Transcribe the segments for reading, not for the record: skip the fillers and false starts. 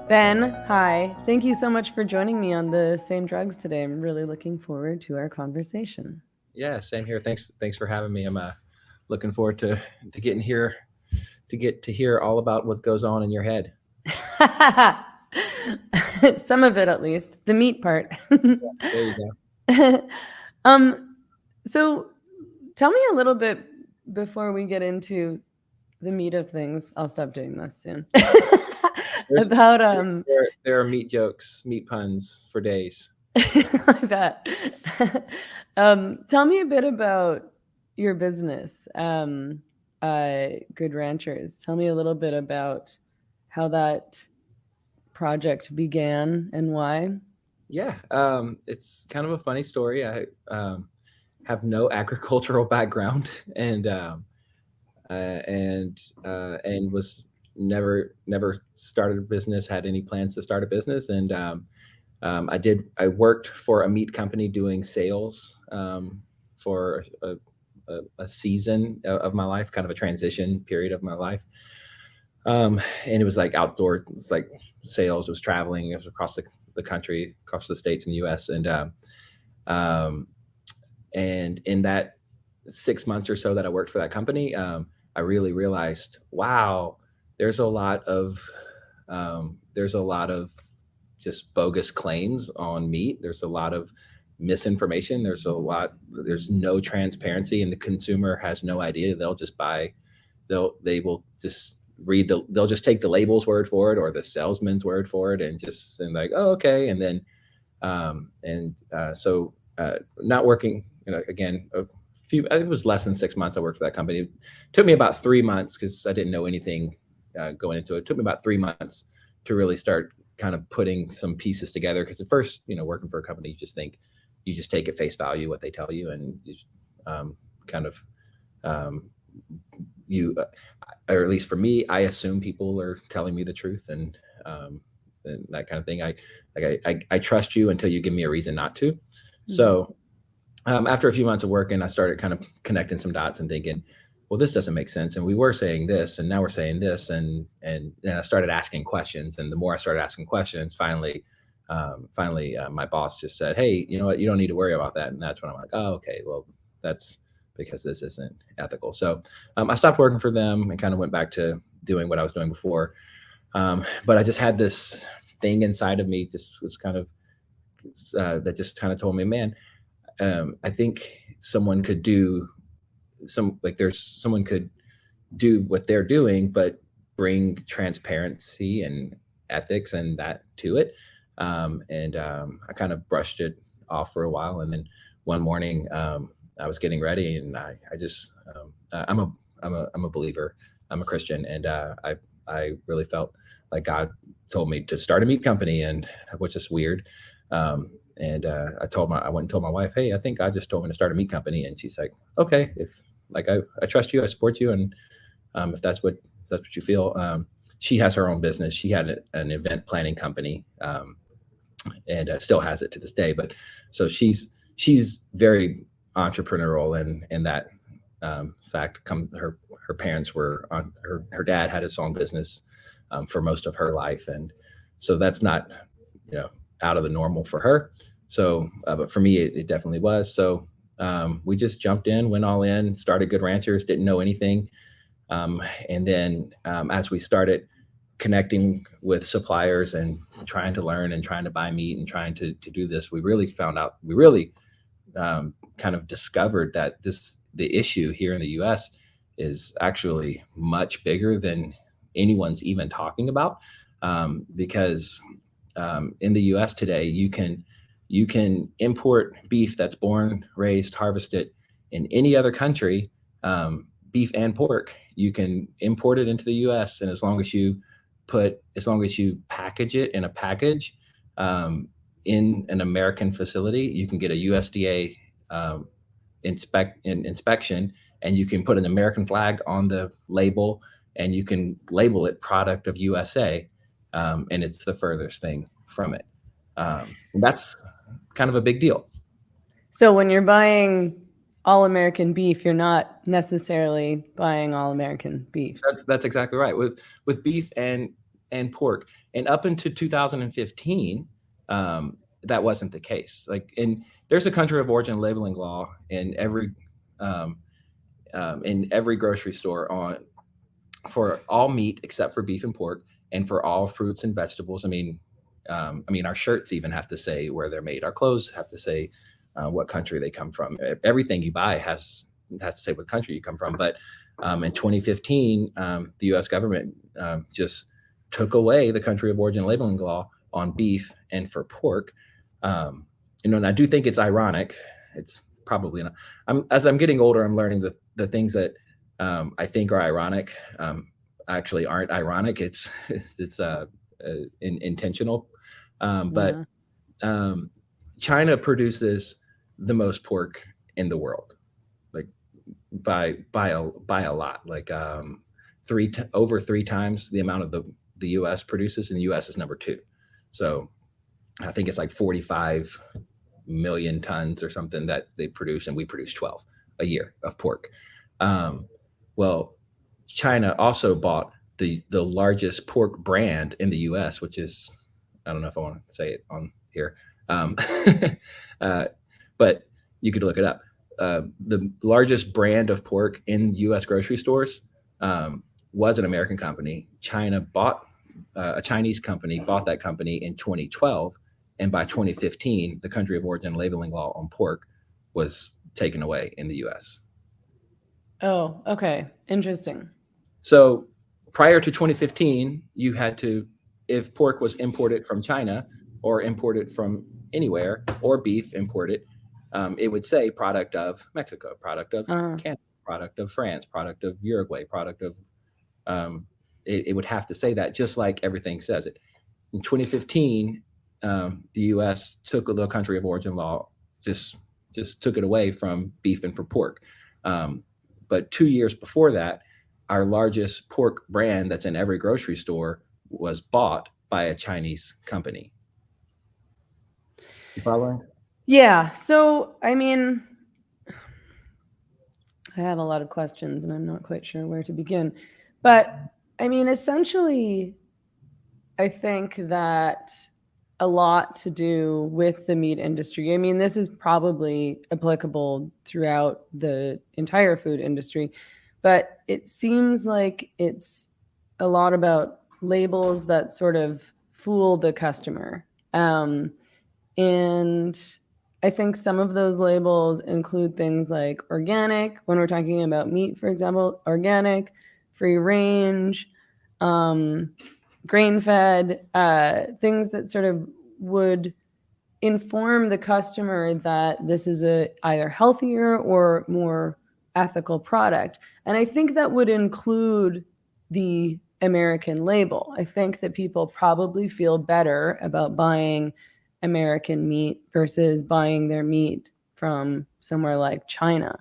Ben, hi. Thank you so much for joining me on the same drugs today. I'm really looking forward to our conversation. Yeah, same here. Thanks for having me. I'm looking forward to getting here to get to hear all about what goes on in your head. Some of it, at least, the meat part. There you go. um, so tell me a little bit before we get into the meat of things. I'll stop doing this soon. There's, About there are meat jokes, meat puns for days. I bet. Tell me a bit about your business, Good Ranchers. Tell me a little bit about how that project began and why. Yeah, it's kind of a funny story. I have no agricultural background and was never started a business, had any plans to start a business, and I worked for a meat company doing sales for a season of my life, kind of a transition period of my life. And it was like outdoor, it was like sales, it was traveling, it was across the country, across the states in the US. Um, and in that 6 months or so that I worked for that company, I really realized, wow, there's a lot of there's a lot of just bogus claims on meat. There's a lot of misinformation. There's no transparency, and the consumer has no idea. They'll just buy. They will just they'll just take the label's word for it or the salesman's word for it, and like, oh, okay. And then not working, again, it was less than 6 months I worked for that company. It took me about 3 months because I didn't know anything going into it. It took me about 3 months to really start kind of putting some pieces together. Because at first, working for a company, you just take at face value what they tell you, and you kind of or at least for me, I assume people are telling me the truth, and that kind of thing. I trust you until you give me a reason not to. So after a few months of working, I started kind of connecting some dots and thinking, well, this doesn't make sense. And we were saying this, and now we're saying this, and then I started asking questions. And the more I started asking questions, finally, my boss just said, "Hey, you know what? You don't need to worry about that." And that's when I'm like, "Oh, okay. Well, that's because this isn't ethical." So I stopped working for them and kind of went back to doing what I was doing before. But I just had this thing inside of me, just was kind of that just kind of told me, man, I think someone could do someone could do what they're doing, but bring transparency and ethics and that to it. I kind of brushed it off for a while, and then one morning I was getting ready, and I just I'm a believer. I'm a Christian, and I really felt like God told me to start a meat company, and which is weird. I went and told my wife, "Hey, I think God just told me to start a meat company," and she's like, "Okay, if like I trust you, I support you, and if that's what you feel." She has her own business. She had an event planning company, and still has it to this day. But so she's very entrepreneurial, and in that fact, her parents were on her dad had his own business for most of her life, and so that's not out of the normal for her. So, but for me, it definitely was. So we just jumped in, went all in, started Good Ranchers, didn't know anything. And then as we started connecting with suppliers and trying to learn and trying to buy meat and trying to do this, we really kind of discovered that the issue here in the US is actually much bigger than anyone's even talking about. Because in the US today, you can import beef that's born, raised, harvested in any other country, beef and pork. You can import it into the US, and as long as you package it in a package in an American facility, you can get a USDA inspection, and you can put an American flag on the label, and you can label it product of USA, and it's the furthest thing from it. And that's kind of a big deal. So when you're buying all American beef, you're not necessarily buying all American beef. That's exactly right. With beef and and pork. And up until 2015, that wasn't the case. Like, there's a country of origin labeling law um, in every grocery store for all meat except for beef and pork, and for all fruits and vegetables. I mean, our shirts even have to say where they're made. Our clothes have to say what country they come from. Everything you buy has to say what country you come from. But in 2015, the U.S. government just took away the country of origin labeling law on beef and for pork. And I do think it's ironic. It's probably not. As I'm getting older, I'm learning the things that I think are ironic actually aren't ironic. It's intentional. But China produces the most pork in the world, like by a lot, like over 3 times the amount of the U.S. produces, and the U.S. is number 2. So I think it's like 45 million tons or something that they produce, and we produce 12 a year of pork. Well, China also bought the largest pork brand in the U.S., which is, I don't know if I want to say it on here, but you could look it up. The largest brand of pork in U.S. grocery stores was an American company. China bought a Chinese company, bought that company in 2012, and by 2015, the country of origin labeling law on pork was taken away in the U.S. Oh, okay. Interesting. So prior to 2015, you had to, if pork was imported from China or imported from anywhere, or beef imported, it would say product of Mexico, product of Canada, product of France, product of Uruguay, product of, it would have to say that, just like everything says it. In 2015, the U.S. took the country of origin law, just took it away from beef and for pork. But 2 years before that, our largest pork brand that's in every grocery store was bought by a Chinese company. You following? Yeah. So, I mean, I have a lot of questions and I'm not quite sure where to begin. But I mean, essentially, I think that a lot to do with the meat industry. I mean, this is probably applicable throughout the entire food industry, but it seems like it's a lot about labels that sort of fool the customer. And I think some of those labels include things like organic, when we're talking about meat, for example, organic, free range, grain fed, things that sort of would inform the customer that this is a either healthier or more ethical product. And I think that would include the American label. I think that people probably feel better about buying American meat versus buying their meat from somewhere like China,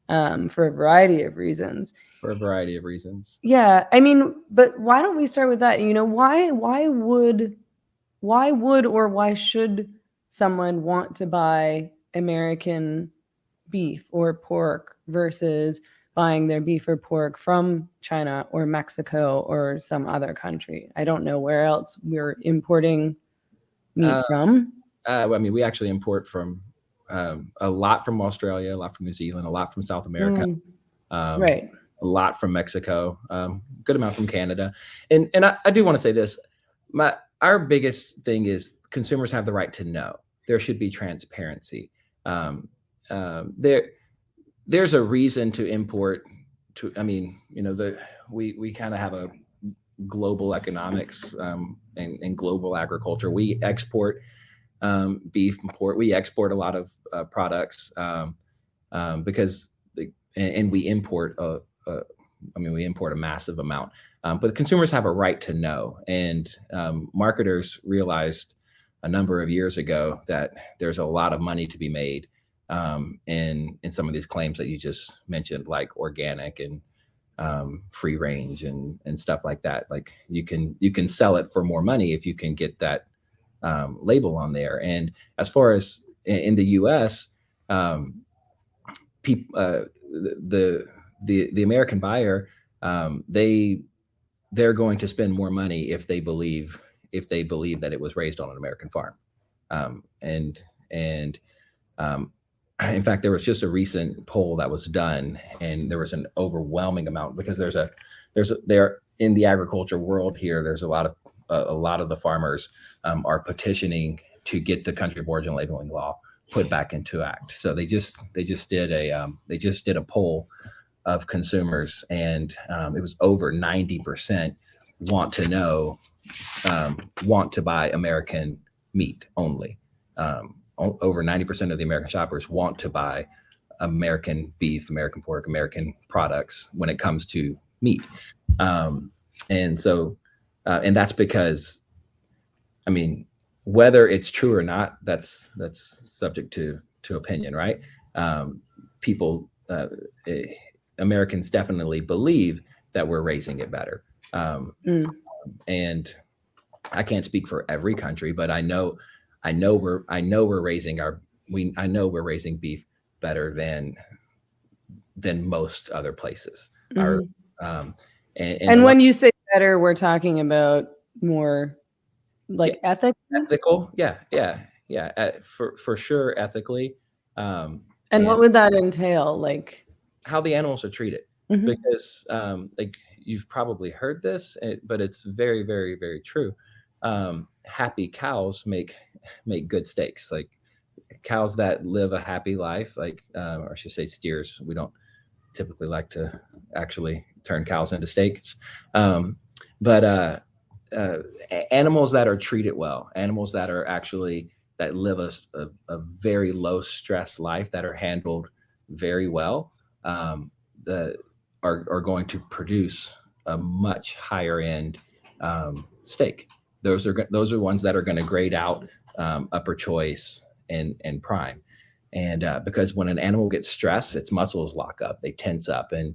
for a variety of reasons. For a variety of reasons. Yeah, I mean, but why don't we start with that? Why would or why should someone want to buy American beef or pork versus buying their beef or pork from China or Mexico or some other country? I don't know where else we're importing meat from. I mean, we actually import from a lot from Australia, a lot from New Zealand, a lot from South America, Right. a lot from Mexico, good amount from Canada. And I do want to say this. Our biggest thing is consumers have the right to know. There should be transparency. There's a reason to import. I mean, we kind of have a global economics and global agriculture. We export beef and pork. We export a lot of products because, and we import we import a massive amount. But consumers have a right to know, and marketers realized a number of years ago that there's a lot of money to be made in some of these claims that you just mentioned, like organic and free range and stuff like that. Like you can sell it for more money if you can get that label on there. And as far as in the U.S., the American buyer, they they're going to spend more money if they believe that it was raised on an American farm. And in fact, there was just a recent poll that was done, and there was an overwhelming amount, because there in the agriculture world here, there's a lot of the farmers are petitioning to get the country of origin labeling law put back into act. So they just did a poll of consumers, and it was over 90% want to buy American meat only. Over 90% of the American shoppers want to buy American beef, American pork, American products when it comes to meat. And so, and that's because, I mean, whether it's true or not, that's subject to opinion, right? People, Americans definitely believe that we're raising it better. And I can't speak for every country, but I know we're raising beef better than most other places. And when you say better, we're talking about more like ethical. Yeah. For sure, ethically. And what would that entail? Like how the animals are treated, because like you've probably heard this, but it's very, very, very true. Happy cows make good steaks. Like cows that live a happy life, like or I should say steers. We don't typically like to actually turn cows into steaks, but animals that are treated well, animals that are actually that live a very low stress life, that are handled very well, are going to produce a much higher end steak. Those are ones that are going to grade out upper choice and prime. And because when an animal gets stressed, its muscles lock up, they tense up, and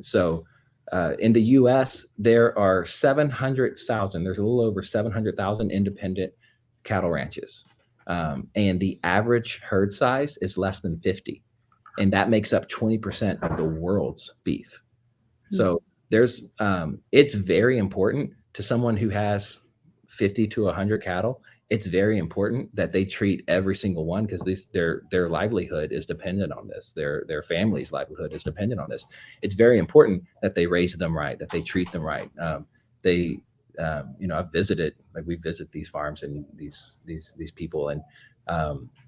so in the U.S. there are 700,000. There's a little over 700,000 independent cattle ranches, and the average herd size is less than 50, and that makes up 20% of the world's beef. So there's it's very important to someone who has 50 to 100 cattle. It's very important that they treat every single one, because their livelihood is dependent on this. Their family's livelihood is dependent on this. It's very important that they raise them right, that they treat them right. I've visited, like we visit these farms and these people, and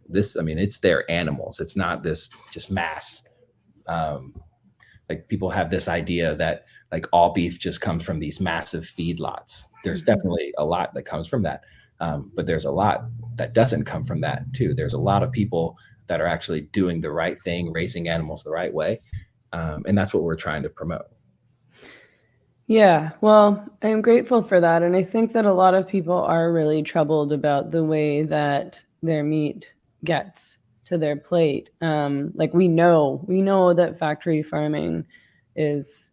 it's their animals. It's not this just mass. Like people have this idea that like all beef just comes from these massive feedlots. There's definitely a lot that comes from that. But there's a lot that doesn't come from that too. There's a lot of people that are actually doing the right thing, raising animals the right way. And that's what we're trying to promote. Yeah, well, I'm grateful for that. And I think that a lot of people are really troubled about the way that their meat gets to their plate. Like we know that factory farming is,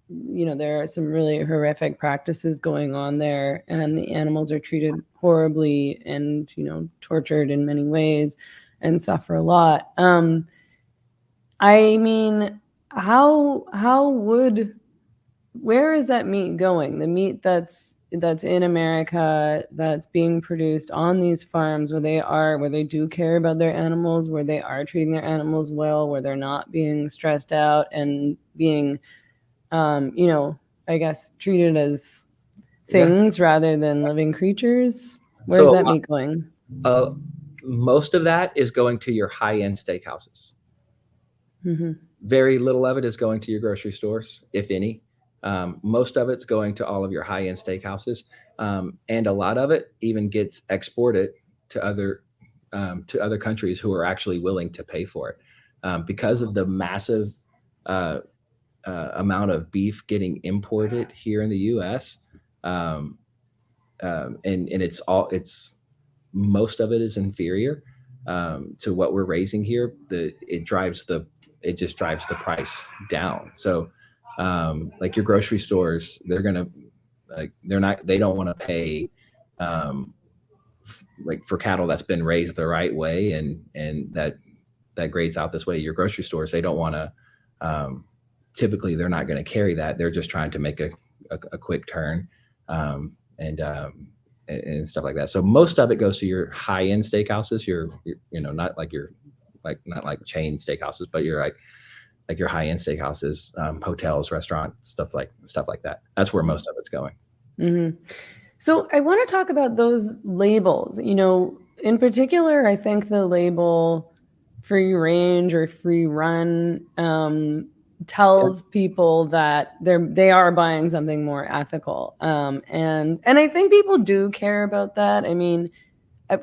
there are some really horrific practices going on there, and the animals are treated horribly and, tortured in many ways and suffer a lot. I mean, where is that meat going? The meat that's in America, that's being produced on these farms where they do care about their animals, where they are treating their animals well, where they're not being stressed out and being, I guess treated as things rather than living creatures. Where's that meat going? Most of that is going to your high-end steakhouses. Very little of it is going to your grocery stores, if any. Most of it's going to all of your high-end steakhouses, and a lot of it even gets exported to other countries who are actually willing to pay for it, because of the massive amount of beef getting imported here in the U.S. And it's most of it is inferior to what we're raising here. It just drives the price down. So like your grocery stores, they don't want to pay like for cattle that's been raised the right way and that grades out this way. Your grocery stores, they don't want to typically they're not going to carry that. They're just trying to make a quick turn, and stuff like that. So most of it goes to your high end steakhouses. Not like not like chain steakhouses, but you're like your high end steakhouses, hotels, restaurants, stuff like that. That's where most of it's going. Mm-hmm. So I want to talk about those labels. In particular, I think the label free range or free run tells people that they are buying something more ethical. And I think people do care about that. I mean,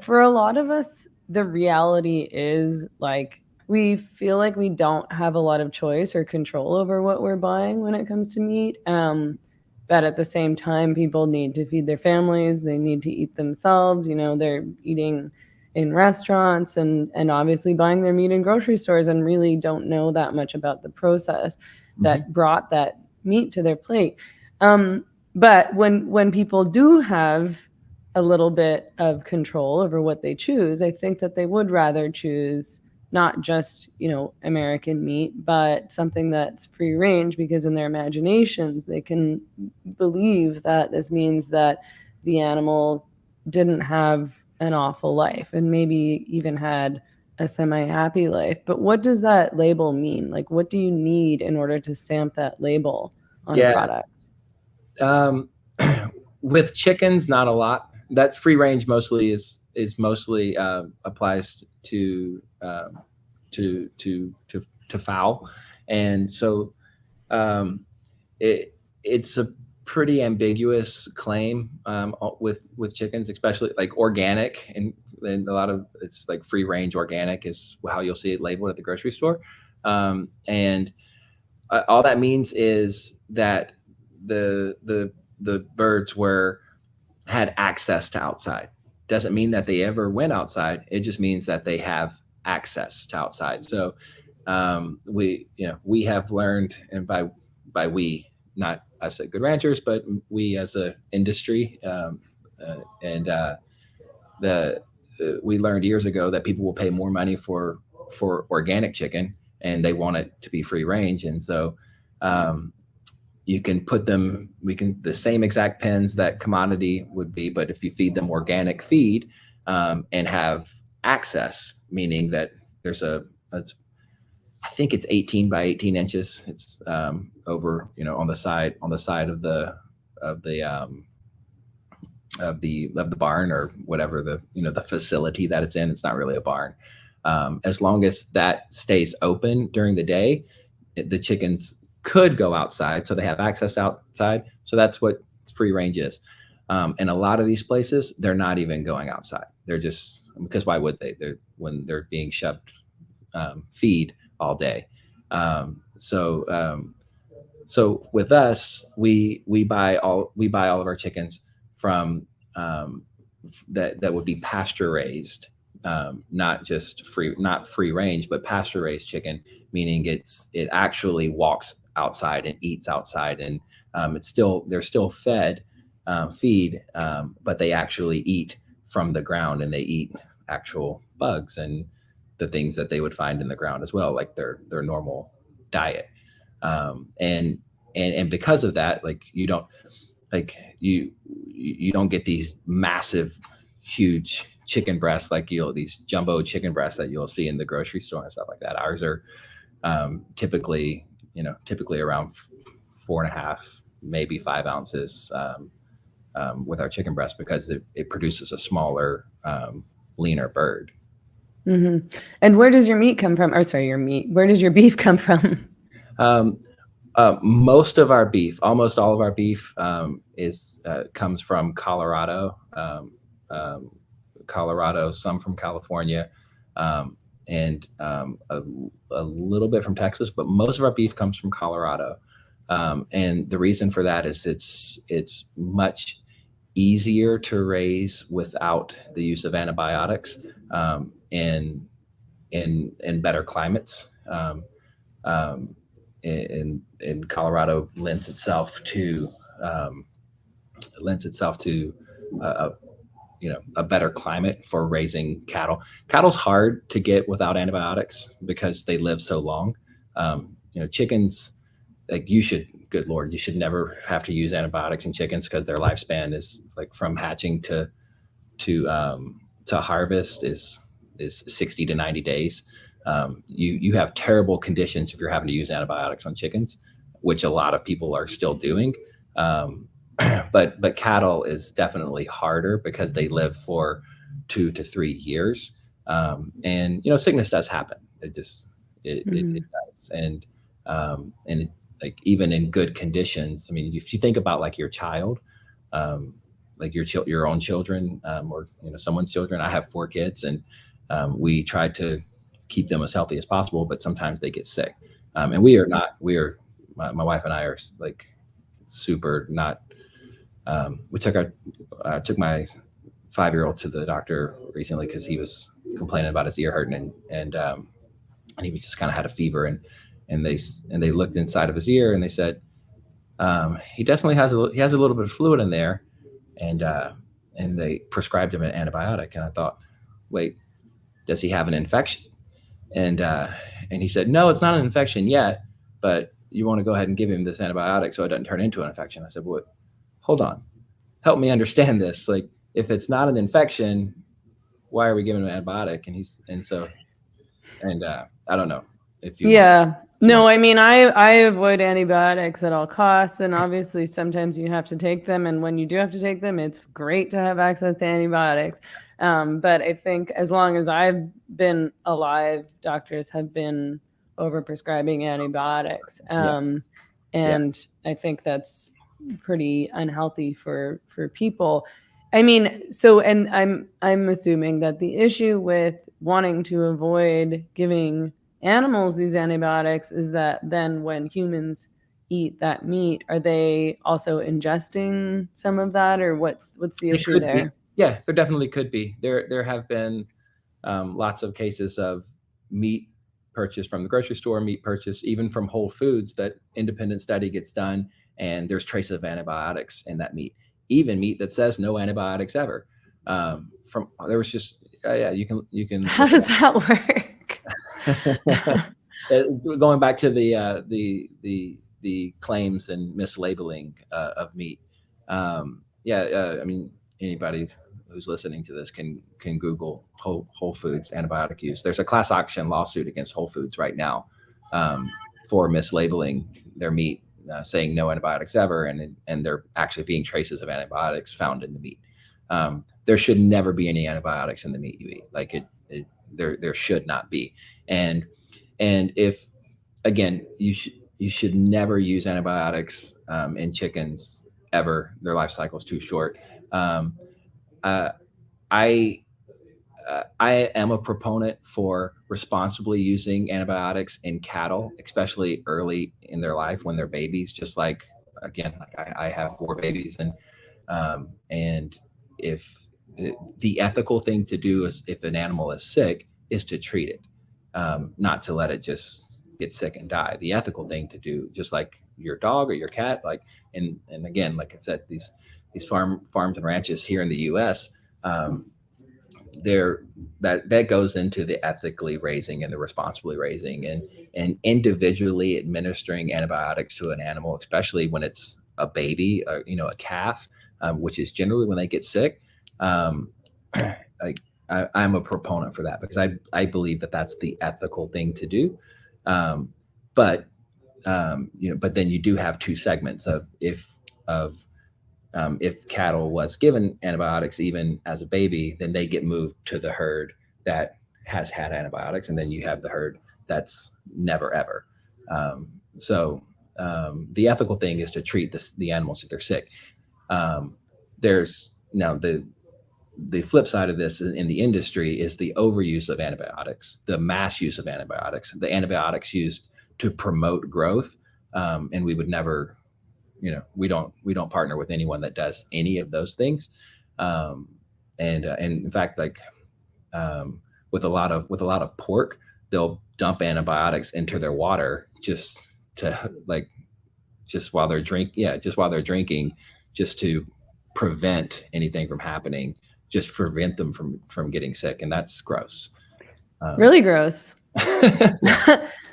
for a lot of us, the reality is like we feel like we don't have a lot of choice or control over what we're buying when it comes to meat. But at the same time, people need to feed their families. They need to eat themselves. They're eating in restaurants and obviously buying their meat in grocery stores and really don't know that much about the process that brought that meat to their plate. But when people do have a little bit of control over what they choose, I think that they would rather choose not just, American meat, but something that's free range, because in their imaginations, they can believe that this means that the animal didn't have an awful life and maybe even had a semi-happy life. But what does that label mean? Like, what do you need in order to stamp that label on a product? With chickens, not a lot. That free range mostly is mostly applies to fowl, and so it's a pretty ambiguous claim with chickens, especially like organic, and a lot of it's like free range organic is how you'll see it labeled at the grocery store, and all that means is that the birds had access to outside. Doesn't mean that they ever went outside. It just means that they have access to outside. So we have learned, and by we, not us at Good Ranchers, but we as a industry, we learned years ago that people will pay more money for organic chicken, and they want it to be free range, and so you can put them, the same exact pens that commodity would be, but if you feed them organic feed and have access, meaning that there's I think it's 18 by 18 inches. It's over, on the side of the barn, or whatever the facility that it's in. It's not really a barn. As long as that stays open during the day, the chickens could go outside, so they have access to outside. So that's what free range is. And a lot of these places, they're not even going outside. They're just, because why would they? When they're being shoved feed all day. So with us, we buy all of our chickens from that would be pasture raised, not free range, but pasture raised chicken, meaning it actually walks outside and eats outside, and they're still fed feed, but they actually eat from the ground, and they eat actual bugs and the things that they would find in the ground as well, like their normal diet. And because of that, like you don't get these massive, huge chicken breasts, like these jumbo chicken breasts that you'll see in the grocery store and stuff like that. Ours are typically around 4.5, maybe 5 ounces with our chicken breast, because it produces a smaller, leaner bird. Mm-hmm. And where does your meat come from? Or sorry, where does your beef come from? Most of our beef, almost all of our beef, comes from Colorado, some from California, and a little bit from Texas, but most of our beef comes from Colorado. And the reason for that is it's much easier to raise without the use of antibiotics, in better climates. In Colorado lends itself to a better climate for raising cattle. Cattle's hard to get without antibiotics because they live so long. Chickens, like good Lord, you should never have to use antibiotics in chickens because their lifespan is like from hatching to harvest is 60 to 90 days. You have terrible conditions if you're having to use antibiotics on chickens, which a lot of people are still doing. But cattle is definitely harder because they live for 2 to 3 years, and sickness does happen. It does, and it, like even in good conditions. I mean, if you think about like your child, like your own children, or someone's children. I have 4 kids, and we try to keep them as healthy as possible, but sometimes they get sick, and we are not. My wife and I are like super not. We took my 5-year-old to the doctor recently because he was complaining about his ear hurting, and he just kind of had a fever, and they looked inside of his ear, and they said, he definitely has a little bit of fluid in there, and they prescribed him an antibiotic. And I thought, wait, does he have an infection? And he said, no, it's not an infection yet, but you want to go ahead and give him this antibiotic so it doesn't turn into an infection. I said, well, hold on, help me understand this. Like, if it's not an infection, why are we giving him an antibiotic? And I don't know if you want. No, I mean, I avoid antibiotics at all costs, and obviously sometimes you have to take them, and when you do have to take them, it's great to have access to antibiotics. But I think as long as I've been alive, doctors have been overprescribing antibiotics, and I think that's pretty unhealthy for people. I mean, and I'm assuming that the issue with wanting to avoid giving animals these antibiotics is that then when humans eat that meat, are they also ingesting some of that, or what's the issue there? Yeah, there definitely could be. There have been lots of cases of meat purchased from the grocery store, meat purchased even from Whole Foods, that independent study gets done, and there's traces of antibiotics in that meat. Even meat that says no antibiotics ever. There was just you can. How does that work? Going back to the claims and mislabeling of meat. I mean, anybody who's listening to this can Google Whole Foods antibiotic use. There's a class action lawsuit against Whole Foods right now for mislabeling their meat, saying no antibiotics ever, and there actually being traces of antibiotics found in the meat. There should never be any antibiotics in the meat you eat. Like there should not be. And if, again, you should never use antibiotics in chickens ever. Their life cycle is too short. I am a proponent for responsibly using antibiotics in cattle, especially early in their life when they're babies. Just like, again, I have 4 babies, and if the ethical thing to do is, if an animal is sick, is to treat it, not to let it just get sick and die. The ethical thing to do, just like your dog or your cat, like, and again, like I said, these farms and ranches here in the U.S., that goes into the ethically raising and the responsibly raising, and individually administering antibiotics to an animal, especially when it's a baby, a calf, which is generally when they get sick. I'm a proponent for that because I believe that that's the ethical thing to do. But then you do have 2 segments of if cattle was given antibiotics even as a baby, then they get moved to the herd that has had antibiotics, and then you have the herd that's never ever. The ethical thing is to treat the animals if they're sick. There's now the flip side of this in the industry is the overuse of antibiotics, the mass use of antibiotics, the antibiotics used to promote growth, and we would never. We don't partner with anyone that does any of those things, and in fact, like with a lot of pork, they'll dump antibiotics into their water just while they're drinking, just to prevent anything from happening, just prevent them from getting sick, and that's gross. Really gross.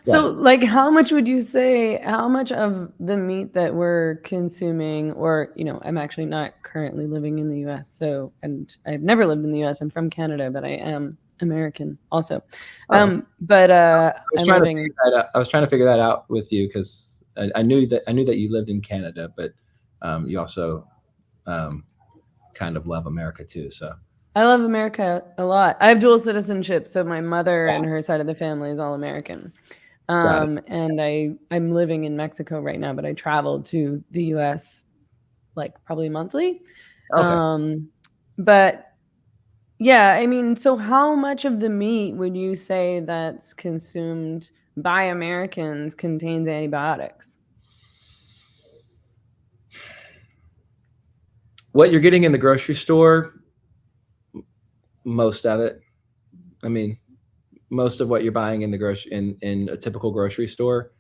So, like, how much would you say, how much of the meat that we're consuming, or, I'm actually not currently living in the US, and I've never lived in the US. I'm from Canada, but I am American also. Oh, But was I'm trying to living, figure that out. I was trying to figure that out with you because I knew that you lived in Canada, but you also kind of love America too. So I love America a lot. I have dual citizenship, so my mother and her side of the family is all American. got it. And I'm living in Mexico right now, but I travel to the US like probably monthly. Okay. But yeah, I mean, so how much of the meat would you say that's consumed by Americans contains antibiotics? What you're getting in the grocery store, most of it. I mean, most of what you're buying in the in a typical grocery store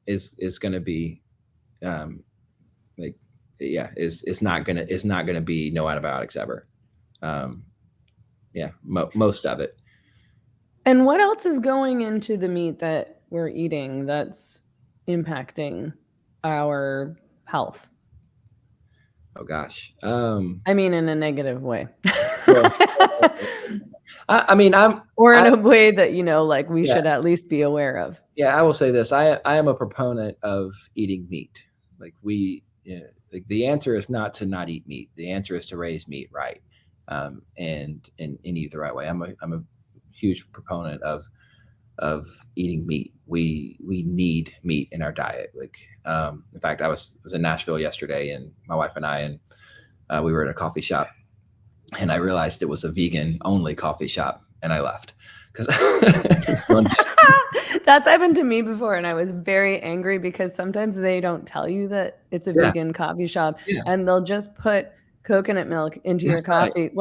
is going to be um, like yeah is not gonna be no antibiotics ever. Um, yeah, most of it. And what else is going into the meat that we're eating that's impacting our health? Oh gosh. I mean, in a negative way. Well, I mean, Or in I a way that, like we yeah should at least be aware of. yeah I will say this. I am a proponent of eating meat. Like like the answer is not to not eat meat. The answer is to raise meat right, and eat the right way. I'm a huge proponent of eating meat. We need meat in our diet. Like, in fact, I was in Nashville yesterday, and my wife and I, and we were at a coffee shop, and I realized it was a vegan only coffee shop, and I left because That's happened to me before, and I was very angry because sometimes they don't tell you that it's a yeah, vegan coffee shop, yeah, and they'll just put coconut milk into your that's right. coffee And,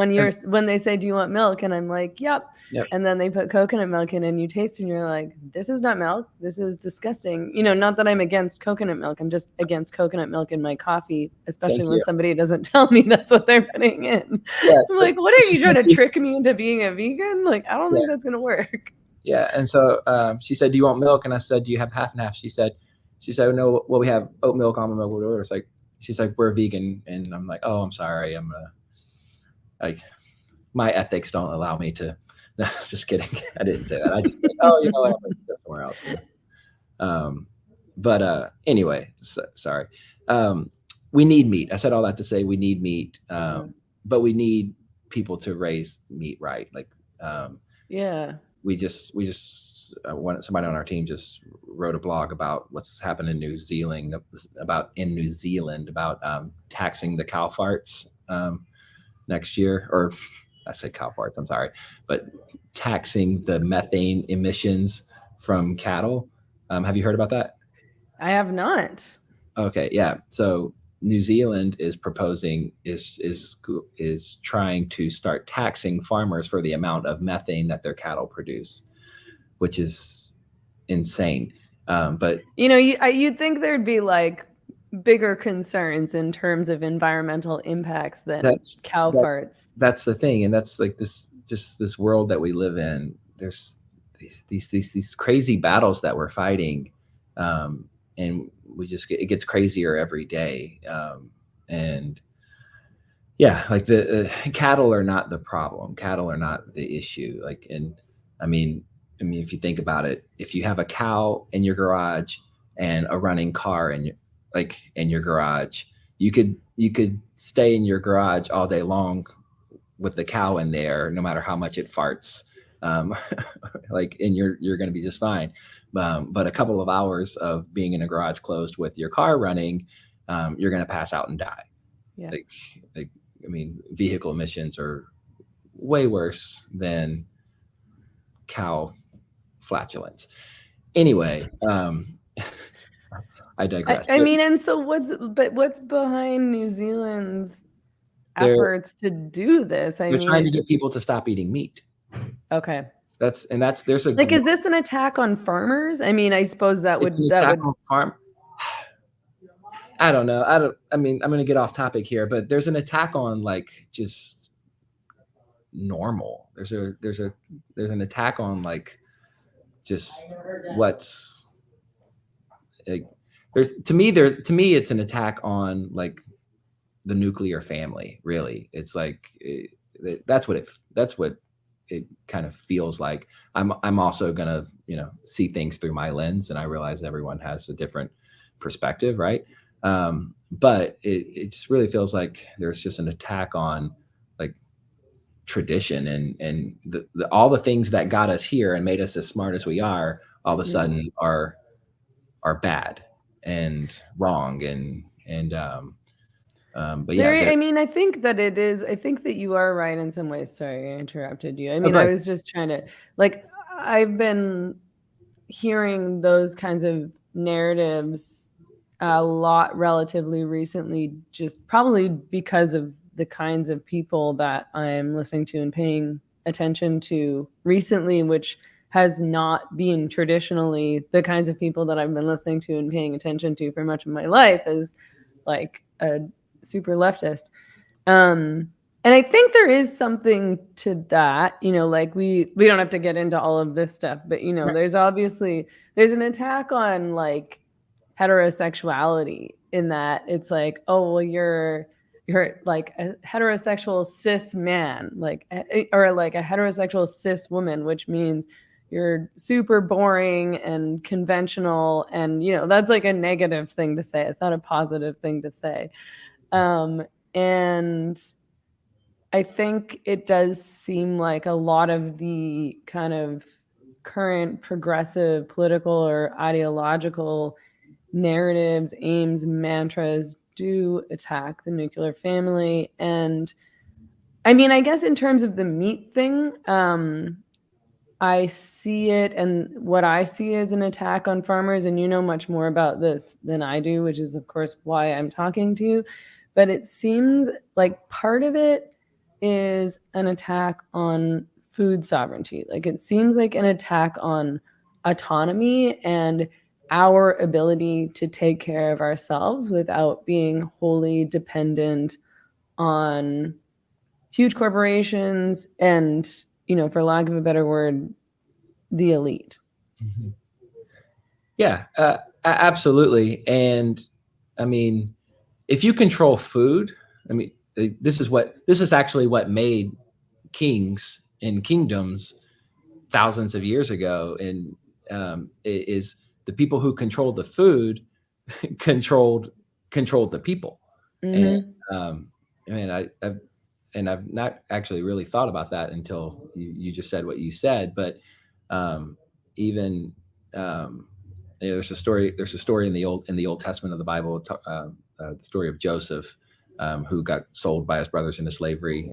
when they say, "Do you want milk?" And I'm like, "Yep." yep, And then they put coconut milk in, and you taste, and you're like, "This is not milk. This is disgusting." Not that I'm against coconut milk. I'm just against coconut milk in my coffee, thank especially when you. somebody doesn't tell me that's what they're putting in. Yeah, I'm but like, "What so are she you trying said, to trick me into being a vegan?" Like, I don't yeah, think that's gonna work. yeah. And so she said, "Do you want milk?" And I said, "Do you have half and half?" She said, "No, well, we have oat milk, almond milk, whatever." It's like she's like, "We're vegan," and I'm like, "Oh, I'm sorry. Like my ethics don't allow me to." No, just kidding. I didn't say that. I just said, "Oh, you know what? I'm gonna go somewhere else." So, um, but anyway, sorry. Um, we need meat. I said all that to say we need meat, Yeah. but we need people to raise meat right. Like um, Yeah. we just somebody on our team just wrote a blog about what's happened in New Zealand about taxing the cow farts next year, or I said cow farts, I'm sorry, but taxing the methane emissions from cattle. Have you heard about that? I have not. Okay, yeah. So New Zealand is proposing is trying to start taxing farmers for the amount of methane that their cattle produce, which is insane. But You'd think there'd be like bigger concerns in terms of environmental impacts than that's cow that's farts. that's the thing, and that's like this world that we live in. There's these crazy battles that we're fighting, and it gets crazier every day. And yeah, like the cattle are not the problem. Cattle are not the issue. Like, and I mean, if you think about it, if you have a cow in your garage and a running car in your garage, you could stay in your garage all day long with the cow in there, no matter how much it farts. Um, and you're going to be just fine. But a couple of hours of being in a garage closed with your car running, you're going to pass out and die. Yeah. Like, like I mean, vehicle emissions are way worse than cow flatulence. Anyway, I I, digress. I But mean, and so what's behind New Zealand's they're efforts to do this? I they're mean, trying to get people to stop eating meat. okay. That's there's a Like, is this an attack on farmers? I mean, I suppose it's an that attack would on farm. I don't know. I mean, I'm going to get off topic here, but there's an attack on like just normal. There's an attack on like just what's like, to me it's an attack on like the nuclear family. Really, it's like that's what it kind of feels like. I'm also gonna see things through my lens, and I realize everyone has a different perspective, right? But it just really feels like there's just an attack on like tradition and all the things that got us here and made us as smart as we are all of a sudden are bad and wrong but yeah, I mean, I think that it is. I think that you are right in some ways. Sorry, I interrupted you. I mean, I was just trying to, like, I've been hearing those kinds of narratives a lot relatively recently, just probably because of the kinds of people that I'm listening to and paying attention to recently, which has not been traditionally the kinds of people that I've been listening to and paying attention to for much of my life, as like a super leftist. And I think there is something to that, like we don't have to get into all of this stuff, but there's an attack on like heterosexuality, in that it's like, oh well, you're like a heterosexual cis man, like, or like a heterosexual cis woman, which means you're super boring and conventional, and that's like a negative thing to say. It's not a positive thing to say. And I think it does seem like a lot of the kind of current progressive political or ideological narratives, aims, mantras do attack the nuclear family. And I mean, I guess in terms of the meat thing, I see it, and what I see is an attack on farmers, and you know much more about this than I do, which is, of course, why I'm talking to you. But it seems like part of it is an attack on food sovereignty. Like, it seems like an attack on autonomy and our ability to take care of ourselves without being wholly dependent on huge corporations and, for lack of a better word, the elite. Mm-hmm. Yeah, absolutely. And I mean, if you control food, I mean, this is actually what made kings and kingdoms thousands of years ago. And is the people who controlled the food controlled the people. Mm-hmm. And I mean, I've not actually really thought about that until you just said what you said. But even there's a story in the Old Testament of the Bible, the story of Joseph, who got sold by his brothers into slavery.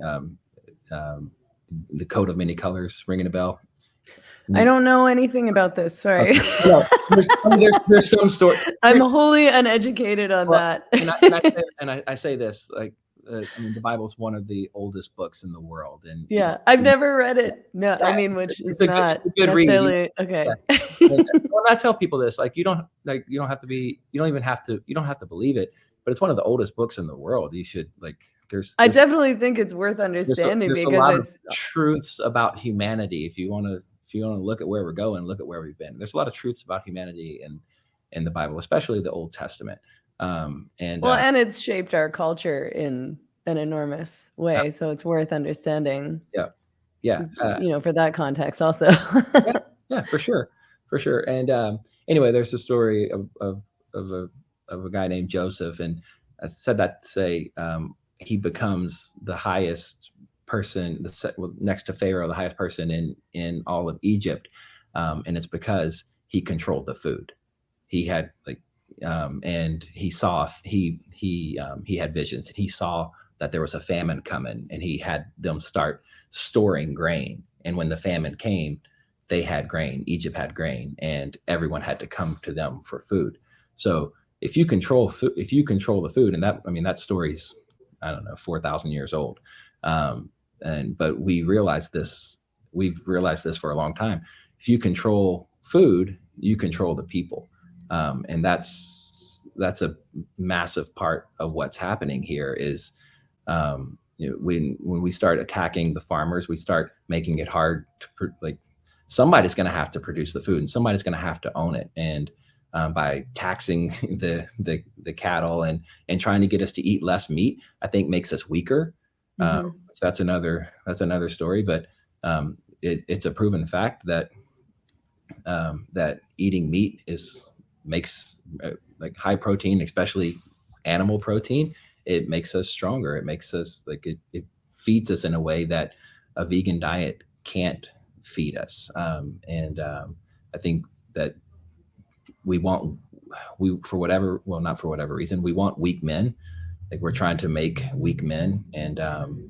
The coat of many colors, ringing a bell? I don't know anything about this. Sorry. Okay. There's some story. I'm wholly uneducated on that. I say this, like, I mean, the Bible's one of the oldest books in the world, and yeah, I've never read it. No, I mean, which is not necessarily okay. Well, I tell people this, like, you don't have to believe it, but it's one of the oldest books in the world. You should, like, I definitely think it's worth understanding, there's because a lot it's of truths about humanity. If you want to look at where we're going, look at where we've been. There's a lot of truths about humanity in the Bible, especially the Old Testament. And it's shaped our culture in an enormous way, so it's worth understanding. Yeah. For that context also. yeah, for sure. And anyway, there's a story of a guy named Joseph, and I said that to say he becomes the highest person, next to Pharaoh, the highest person in all of Egypt, and it's because he controlled the food. He had and he saw he had visions, and he saw that there was a famine coming, and he had them start storing grain. And when the famine came, they had grain. Egypt had grain, and everyone had to come to them for food. So if you control the food, and that story's, I don't know, 4,000 years old. But we've realized this for a long time. If you control food, you control the people. And that's a massive part of what's happening here is, when we start attacking the farmers, we start making it hard to somebody's going to have to produce the food, and somebody's going to have to own it. And by taxing the cattle and trying to get us to eat less meat, I think makes us weaker. Mm-hmm. That's another story, but it's a proven fact that that eating meat makes like high protein, especially animal protein, it makes us stronger. It makes us like it feeds us in a way that a vegan diet can't feed us. I think that we want for whatever, well, not for whatever reason, we want weak men. Like we're trying to make weak men, and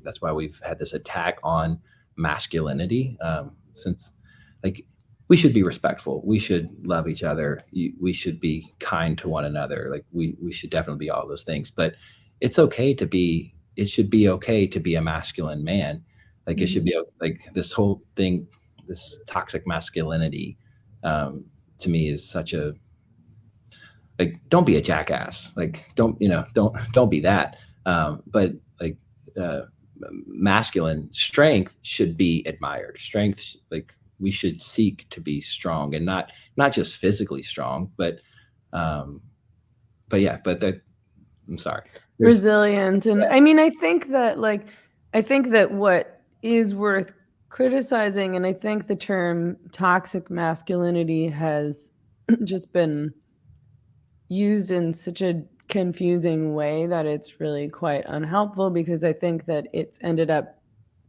that's why we've had this attack on masculinity. Since like we should be respectful, we should love each other, we should be kind to one another. Like we should definitely be all those things. But it's okay to be. It should be okay to be a masculine man. Like it should be like this whole thing, this toxic masculinity, to me is such a like don't be a jackass, like don't be that, but like uh, masculine strength should be admired. Strength, like we should seek to be strong, and not just physically strong, um but yeah, but that, I'm sorry, there's Resilient. And yeah. I mean, I think that what is worth criticizing, and I think the term toxic masculinity has just been used in such a confusing way that it's really quite unhelpful, because I think that it's ended up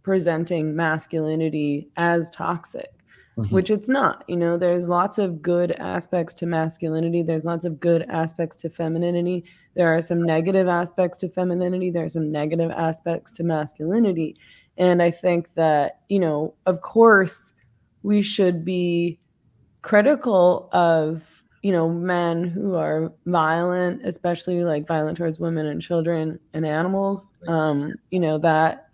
presenting masculinity as toxic, Mhm. which it's not. There's lots of good aspects to masculinity. There's lots of good aspects to femininity. There are some negative aspects to femininity. There are some negative aspects to masculinity. And I think that, of course, we should be critical of men who are violent, especially like violent towards women and children and animals. That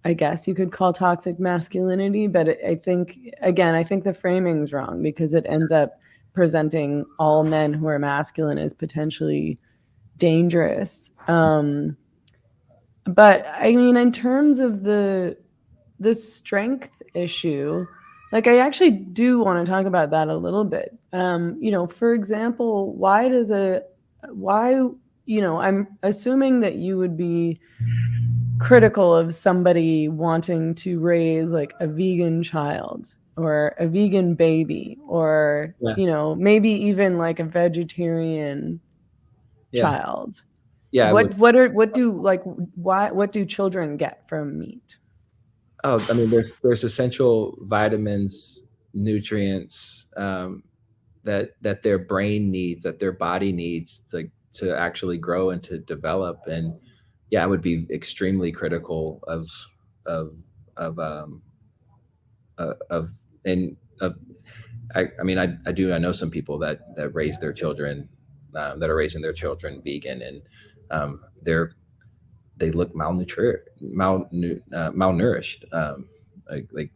I guess you could call toxic masculinity, but I think the framing's wrong, because it ends up presenting all men who are masculine as potentially dangerous. But I mean, in terms of the strength issue, like I actually do want to talk about that a little bit. For example, I'm assuming that you would be critical of somebody wanting to raise like a vegan child or a vegan baby, or Yeah, maybe even like a vegetarian yeah, child. yeah, I would. What do children get from meat? Oh, I mean, there's essential vitamins, nutrients, that their brain needs, that their body needs to actually grow and to develop. And yeah, I would be extremely critical of of of and of I mean I know some people that raise their children, that are raising their children vegan, and they look malnourished, like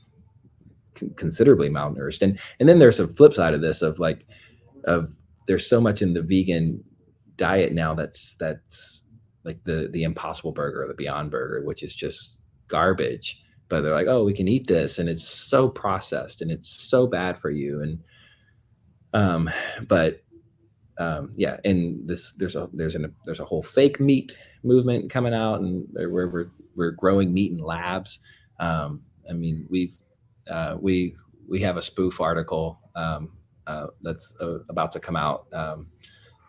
considerably malnourished. And then there's a flip side of this of like of there's so much in the vegan diet now that's like the Impossible Burger or the Beyond Burger, which is just garbage. But they're like, oh, we can eat this, and it's so processed and it's so bad for you. And um, but yeah, and there's a whole fake meat movement coming out, and where we're growing meat in labs. I mean, we have a spoof article that's about to come out.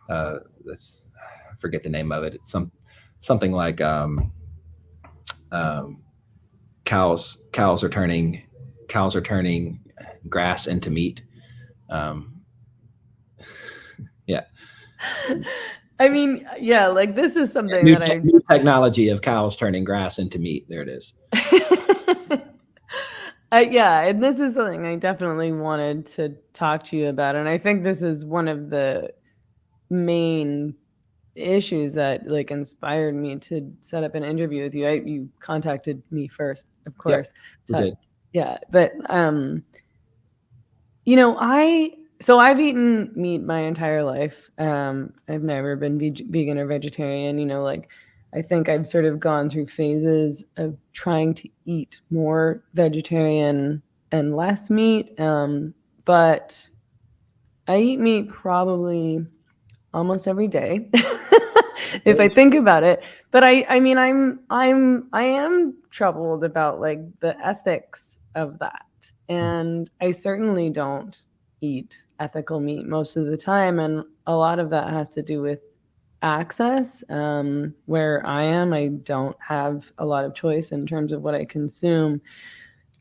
That's I forget the name of it. It's something like um, cows are turning grass into meat. Um, yeah, I mean, yeah, like this is something new, that I new technology of cows turning grass into meat. There it is. yeah, and this is something I definitely wanted to talk to you about, and I think this is one of the main issues that like inspired me to set up an interview with you. You contacted me first, of Yep, course. we did. Yeah, but I've eaten meat my entire life. I've never been vegan or vegetarian. Like I think I've sort of gone through phases of trying to eat more vegetarian and less meat. But I eat meat probably almost every day if I think about it. But I mean, I am troubled about like the ethics of that, and I certainly don't eat ethical meat most of the time, and a lot of that has to do with access. Where I am, I don't have a lot of choice in terms of what I consume.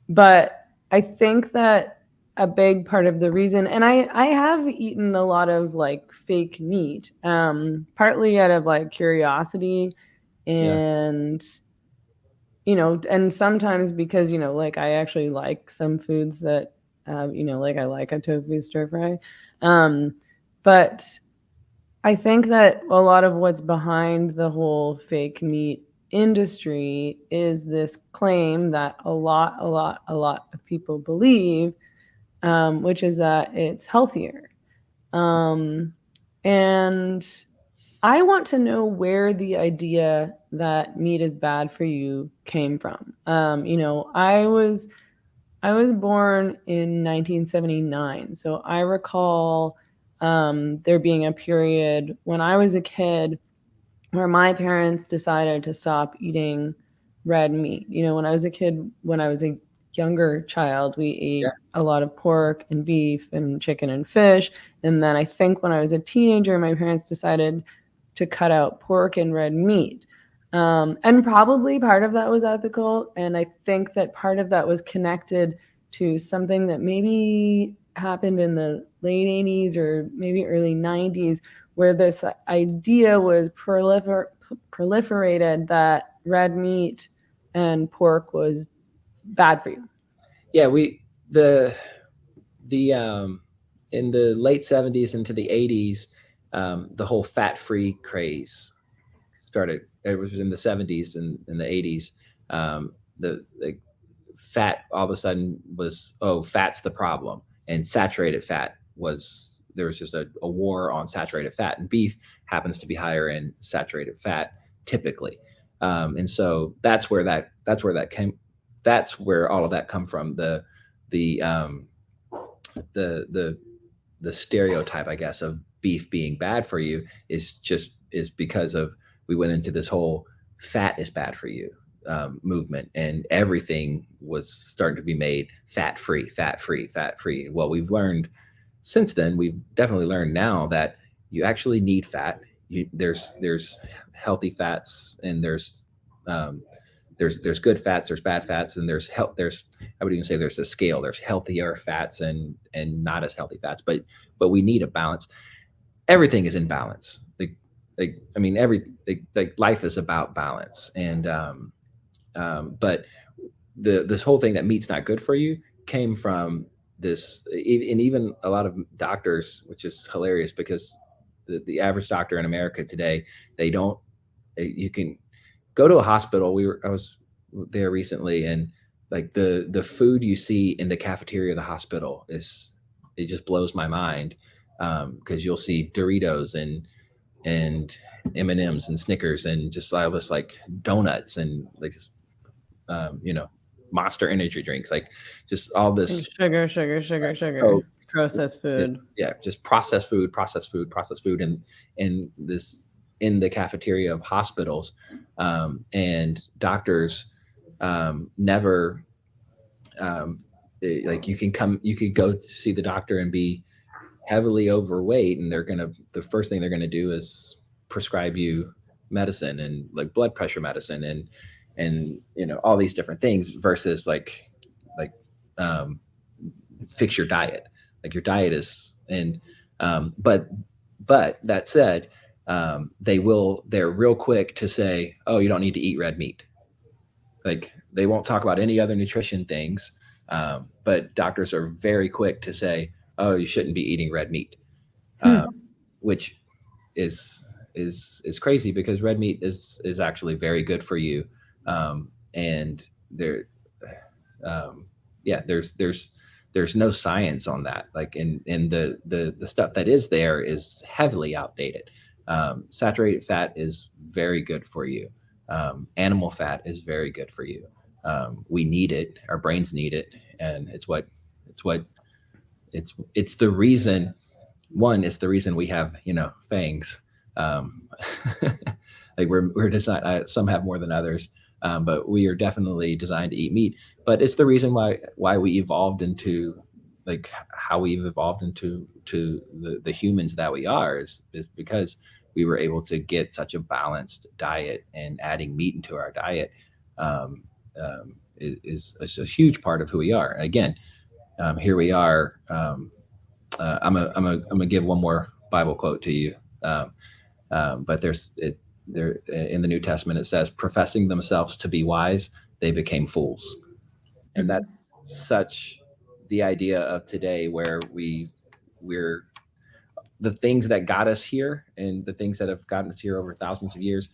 But I think that a big part of the reason, and I have eaten a lot of like fake meat, partly out of like curiosity, Yeah. and and sometimes because like I actually like some foods that like I like a tofu stir fry, um, but I think that a lot of what's behind the whole fake meat industry is this claim that a lot of people believe, which is that it's healthier. Um, and I want to know where the idea that meat is bad for you came from. I was born in 1979, so I recall there being a period when I was a kid where my parents decided to stop eating red meat. When I was a kid, when I was a younger child, we Yeah. ate a lot of pork and beef and chicken and fish. And then I think when I was a teenager, my parents decided to cut out pork and red meat. And probably part of that was ethical. And I think that part of that was connected to something that maybe happened in the late 80s or maybe early 90s, where this idea was proliferated that red meat and pork was bad for you. Yeah. The in the late 70s into the 80s, the whole fat-free craze started. It was in the 70s and in the 80s. The fat all of a sudden was, oh, fat's the problem, and saturated fat was, there was just a war on saturated fat, and beef happens to be higher in saturated fat typically. And so that's where that came, that's where all of that come from. The the the the stereotype, I guess, of beef being bad for you is because of, we went into this whole fat is bad for you movement, and everything was starting to be made fat free, fat free, fat free. Well, we've learned since then, we've definitely learned now that you actually need fat. There's healthy fats, and um, there's good fats, there's bad fats, and there's, I would even say there's a scale. There's healthier fats and not as healthy fats, but we need a balance. Everything is in balance. Like I mean, like life is about balance. And but this whole thing that meat's not good for you came from this, and even a lot of doctors, which is hilarious because the average doctor in America today, they don't, you can go to a hospital. I was there recently, and like the food you see in the cafeteria of the hospital is, it just blows my mind, because you'll see Doritos and M&Ms and Snickers and just all this like donuts and like you know, Monster energy drinks, like just all this Sugar, sugar, sugar, Coke. sugar. Processed food. Yeah, just processed food, processed food, processed food, and this in the cafeteria of hospitals, and doctors never, like you could go to see the doctor and be heavily overweight, and the first thing they're gonna do is prescribe you medicine, and like blood pressure medicine, and all these different things, versus like um, fix your diet. Like your diet is, and but that said, they're real quick to say, oh, you don't need to eat red meat. Like they won't talk about any other nutrition things, but doctors are very quick to say, oh, you shouldn't be eating red meat, uh, Hmm. which is crazy, because red meat is actually very good for you, and there, yeah, there's no science on that. Like in the stuff that is there is heavily outdated. Saturated fat is very good for you. Animal fat is very good for you. We need it. Our brains need it, and it's the reason. One, it's the reason we have fangs. Um, like we're designed. Some have more than others, but we are definitely designed to eat meat. But it's the reason why we evolved into like how we've evolved into the humans that we are is because we were able to get such a balanced diet, and adding meat into our diet um, is a huge part of who we are. And again, here we are. I'm gonna give one more Bible quote to you. Um, but there in the New Testament it says, "Professing themselves to be wise, they became fools," and Mm-hmm. that's such the idea of today, where we're the things that got us here and the things that have gotten us here over thousands of years.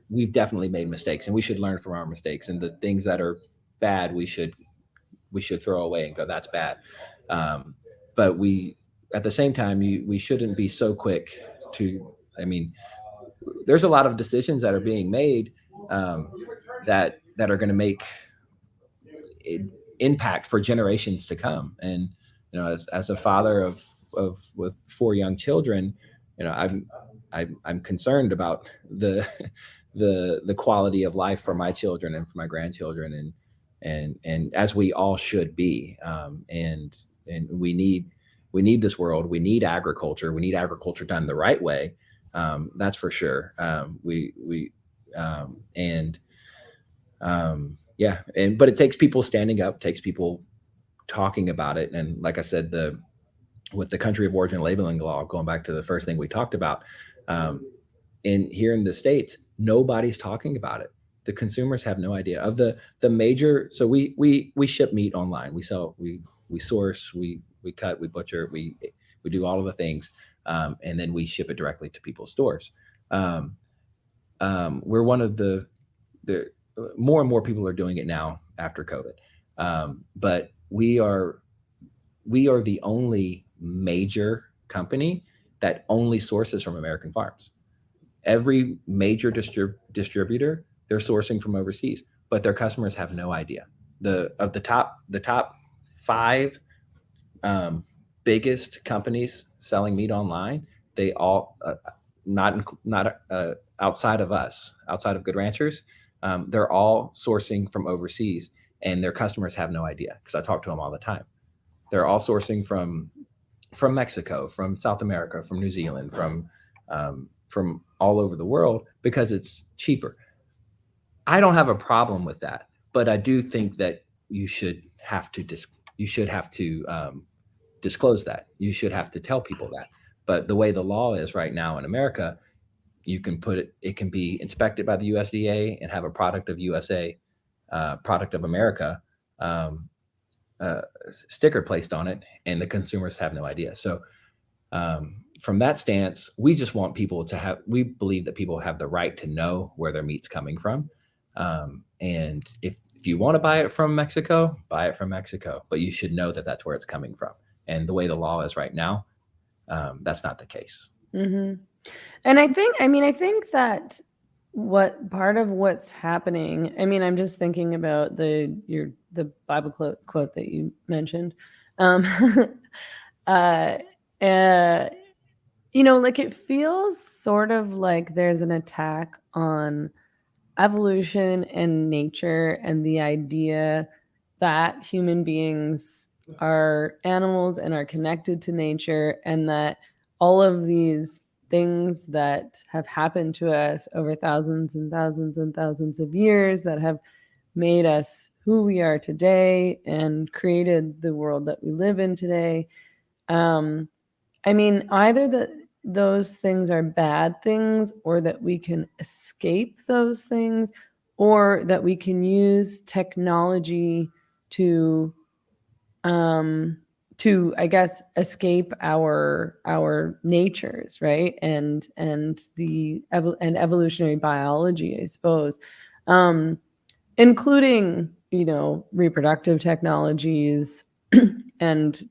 We've definitely made mistakes, and we should learn from our mistakes. And the things that are bad, we should throw away and go, "That's bad." Um, but at the same time, we shouldn't be so quick to. I mean, there's a lot of decisions that are being made um, that are going to make impact for generations to come. And as a father of with 4 young children, I'm concerned about the quality of life for my children and for my grandchildren, and as we all should be. And we need this world. We need agriculture. We need agriculture done the right way. That's for sure. We and Yeah, but it takes people standing up, takes people talking about it. And like I said, with the country of origin labeling law, going back to the first thing we talked about, um, here in the States, nobody's talking about it. The consumers have no idea of the major. So we ship meat online. We sell, we source, we cut, we butcher, we do all of the things, and then we ship it directly to people's stores. Um, we're one of the more and more people are doing it now after COVID, but we are the only major company that only sources from American farms. Every major distributor, they're sourcing from overseas, but their customers have no idea. The top five um, biggest companies selling meat online, they all not outside of us, outside of Good Ranchers, they're all sourcing from overseas, and their customers have no idea because I talk to them all the time. They're all sourcing from Mexico, from South America, from New Zealand, from all over the world because it's cheaper. I don't have a problem with that, but I do think that you should have to disclose that. You should have to tell people that. But the way the law is right now in America, you can put it. It can be inspected by the USDA and have a product of USA, product of America, um, sticker placed on it, and the consumers have no idea. So from that stance, we just want people to have. We believe that people have the right to know where their meat's coming from, and if you want to buy it from Mexico, buy it from Mexico, but you should know that that's where it's coming from. And the way the law is right now, that's not the case. Mm-hmm. And I think that what part of what's happening, I'm just thinking about the Bible quote that you mentioned. Um, uh, uh, like it feels sort of like there's an attack on evolution and nature and the idea that human beings are animals and are connected to nature, and that all of these things that have happened to us over thousands and thousands and thousands of years that have made us who we are today and created the world that we live in today. Either that those things are bad things, or that we can escape those things, or that we can use technology to um I guess escape our natures, right? And evolutionary biology, I suppose, um including reproductive technologies and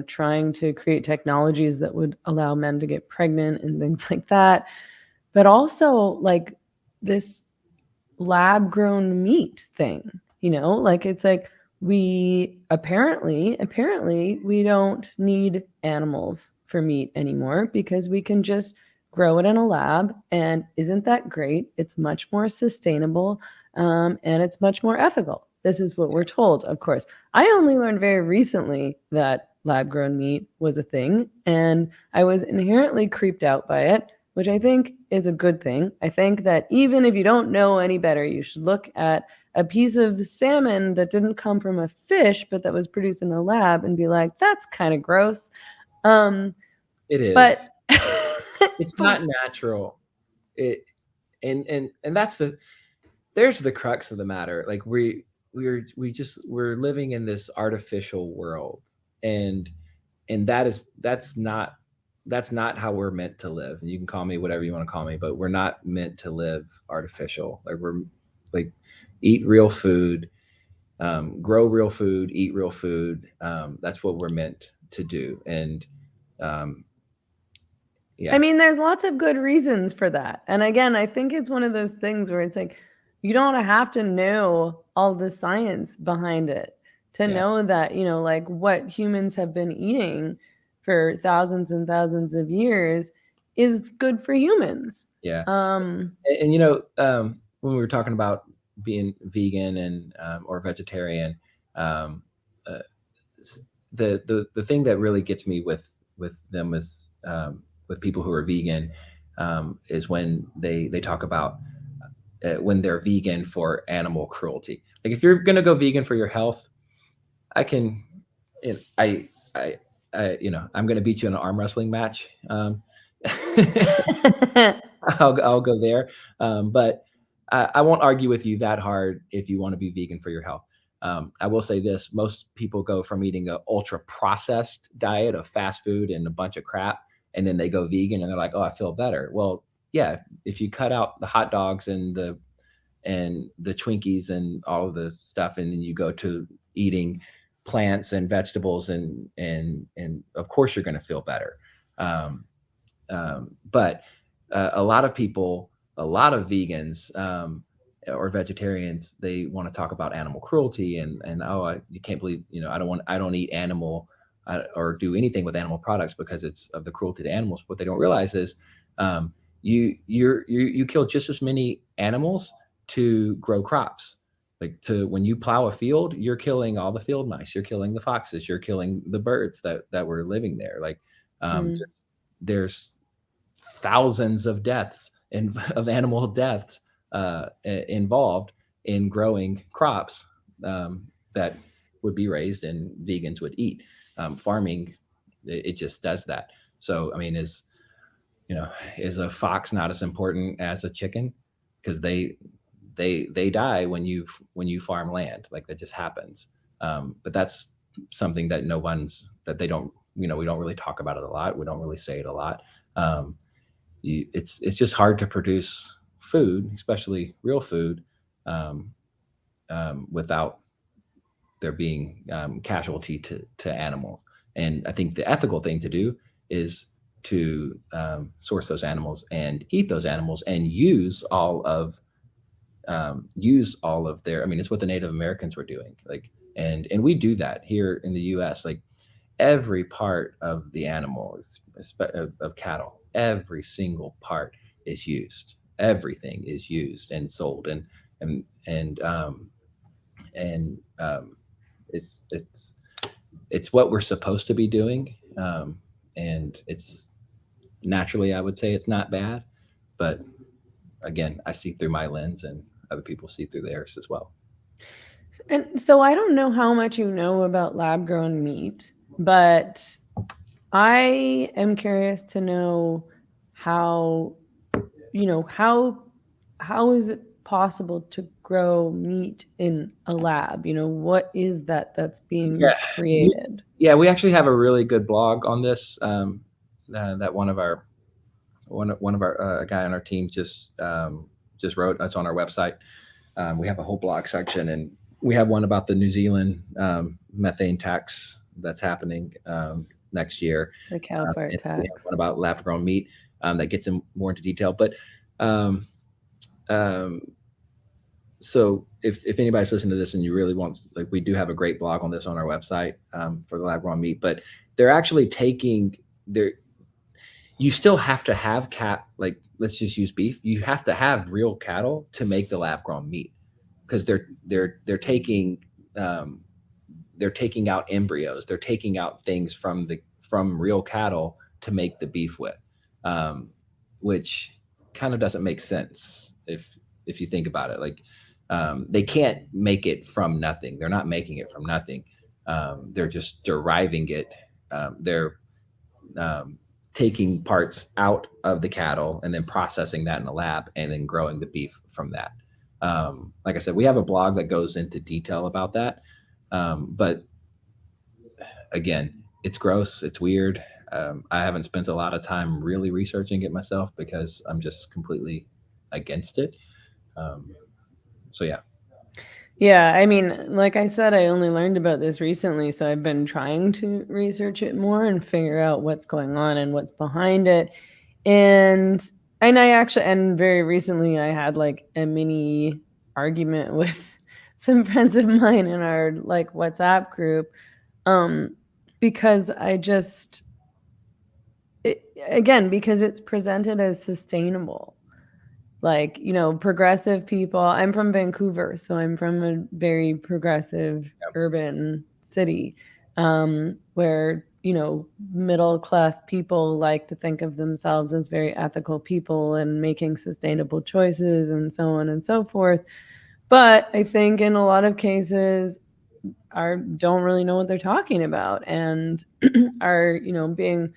trying to create technologies that would allow men to get pregnant and things like that, but also like this lab grown meat thing. Like it's like we apparently we don't need animals for meat anymore because we can just grow it in a lab. And isn't that great? It's much more sustainable, and it's much more ethical. This is what we're told, of course. I only learned very recently that lab grown meat was a thing, and I was inherently creeped out by it, which I think is a good thing. I think that even if you don't know any better, you should look at a piece of salmon that didn't come from a fish, but that was produced in a lab and be like, that's kind of gross. Um, It but, is. It's not natural. It and that's there's the crux of the matter. Like we're living in this artificial world, and that's not how we're meant to live. And you can call me whatever you want to call me, but we're not meant to live artificial. Like we're like eat real food, grow real food, eat real food. That's what we're meant to do. And um, I yeah, mean, there's lots of good reasons for that. And again, I think it's one of those things where it's like, you don't have to know all the science behind it to yeah, know that, like what humans have been eating for thousands and thousands of years is good for humans. yeah. Um, When we were talking about being vegan and or vegetarian, um, uh, the thing that really gets me with them is with people who are vegan is when they talk about when they're vegan for animal cruelty. Like if you're gonna go vegan for your health, I can, you know, I, I'm gonna beat you in an arm wrestling match. I'll go there. But I won't argue with you that hard if you want to be vegan for your health. I will say this: most people go from eating an ultra processed diet of fast food and a bunch of crap, and then they go vegan and they're like, "Oh, I feel better." Well, yeah, if you cut out the hot dogs and the Twinkies and all of the stuff, and then you go to eating plants and vegetables, and of course you're going to feel better. Um, but a lot of people, a lot of vegans or vegetarians, they want to talk about animal cruelty and you can't believe I don't eat animal or do anything with animal products because it's of the cruelty to animals. What they don't realize is you kill just as many animals to grow crops. Like to when you plow a field, you're killing all the field mice, you're killing the foxes, you're killing the birds that were living there. Like mm. there's thousands of deaths and of animal deaths involved in growing crops that would be raised and vegans would eat. Farming, it just does that. So, I mean, is a fox not as important as a chicken? Because they die when you farm land. Like that just happens. But that's something that no one's that they don't we don't really talk about it a lot. We don't really say it a lot. Um, it's just hard to produce food, especially real food, um, without there being casualty to animals. And I think the ethical thing to do is to source those animals and eat those animals and use all of their. I mean, it's what the Native Americans were doing. Like, and we do that here in the U.S. Like every part of the animal of cattle, every single part is used. Everything is used and sold, and and um, and it's it's what we're supposed to be doing, and it's naturally I would say it's not bad, but again, I see through my lens, and other people see through theirs as well. And so I don't know how much you know about lab grown meat, but I am curious to know how, how is it possible to grow meat in a lab? What is that that's being Yeah, created? we actually have a really good blog on this that one of our a guy on our team just wrote. It's on our website. We have a whole blog section, and we have one about the New Zealand methane tax that's happening next year. The cow fart And we have one tax. about lab grown meat that gets in more into detail. But um, um, so if anybody's listening to this and you really want, like, we do have a great blog on this on our website, for the lab grown meat, but they're actually taking their, you still have to have like, let's just use beef. You have to have real cattle to make the lab grown meat, because they're taking, um, they're taking out embryos, they're taking out things from real cattle to make the beef with, um, which kind of doesn't make sense if you think about it. Like, they can't make it from nothing. They're not making it from nothing. They're just deriving it. They're um, taking parts out of the cattle and then processing that in the lab and then growing the beef from that. Like I said, we have a blog that goes into detail about that. But again, it's gross. It's weird. I haven't spent a lot of time really researching it myself because I'm just completely against it. So yeah. Yeah, I mean, like I said, I only learned about this recently, so I've been trying to research it more and figure out what's going on and what's behind it. And and very recently I had like a mini argument with some friends of mine in our like WhatsApp group, um because again, because it's presented as sustainable. Like, progressive people. I'm from Vancouver, so I'm from a very progressive urban city, where, middle class people like to think of themselves as very ethical people and making sustainable choices and so on and so forth. But I think in a lot of cases don't really know what they're talking about, and are, being